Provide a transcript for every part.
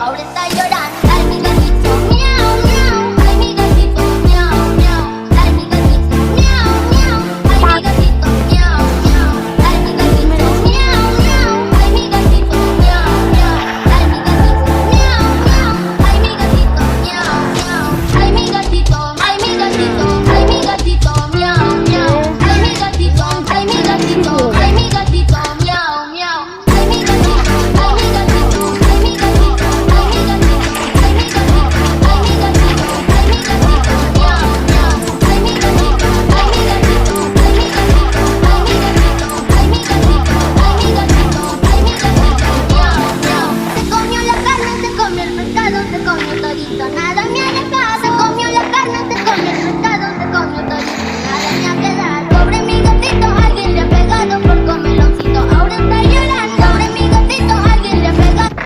ahora está llorando. Ay, mi gatito, miau, miau. Ay, mi gatito, miau, miau. Ay, mi gatito, miau, miau. Ay, mi gatito, miau, miau. Ay, mi gatito, miau, miau. Ay, mi gatito, miau, miau. Ay, mi gatito, miau, miau. Ay, mi gatito, miau, miau. Ay, mi gatito, ay, mi gatito, ay, mi gatito, miau, miau. Ay, mi gatito, ay, mi gatito, ay, mi gatito, miau, miau. Ay, mi gatito, ay, mi gatito, ay, mi gatito, ay, mi gatito, ay, mi gatito, ay, mi gatito, ay, mi gatito, miau, miau. Ay, mi gatito, ay, mi gatito, ay, mi gatito, ay, mi gatito, ay, mi gatito, ay, mi gatito, ay, mi gatito, miau, miau. Se comió la carne, se comió el pescado, se comió todito, nada me ha dejado. Se comió la carne, se comió el pescado, se comió todito, nada me ha quedado. Pobre mi gatito, alguien le ha pegado por comeloncito, ahora está llorando. Pobre mi gatito, alguien le ha pegado.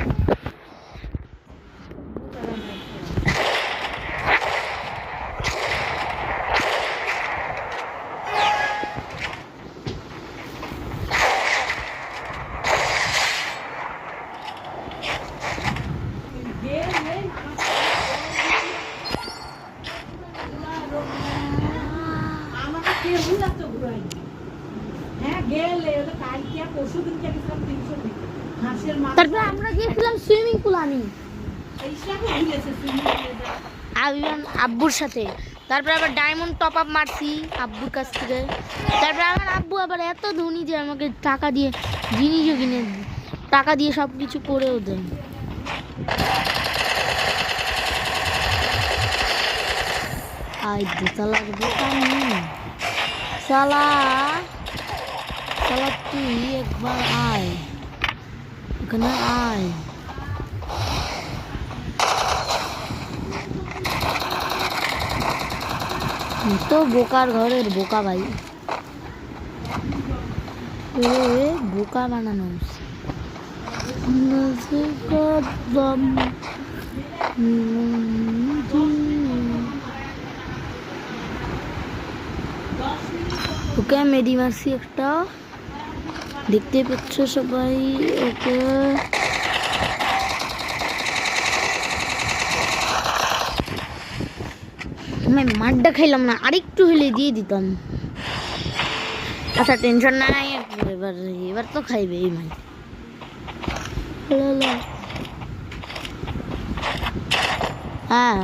আমাকে কেউ না তো ঘুরাই হ্যাঁ গেলে ওটা কালকে পরশু দিন কে গেছিলাম 300 দিন হাঁসের মাংস তারপরে আমরা গিয়েছিলাম সুইমিং পুল আমি এইসব ভুলেছে সুইমিং পুলে আব্বুর সাথে। তারপরে আবার ডায়মন্ড টপ আপ মারছি আব্বুর কাছ থেকে। তারপরে আমার আব্বু আবার এত ধনী যে আমাকে টাকা দিয়ে জিনিসও কিনে টাকা দিয়ে সব কিছু করেও দেয়। আয় দোতলা দোকানি সালা সালা তুই একবার আয় এখানে আয়। তো বোকার ঘরের বোকা ভাই বোকা বানানো ওকে মেডি মারছি একটা দেখতে পাচ্ছ সবাই। ওকে আমি মারটা খাইলাম না, আরেকটু হলে দিয়ে দিতাম। আচ্ছা টেনশন নাই, এবার এবার তো খাইবে এই ভাই। হ্যাঁ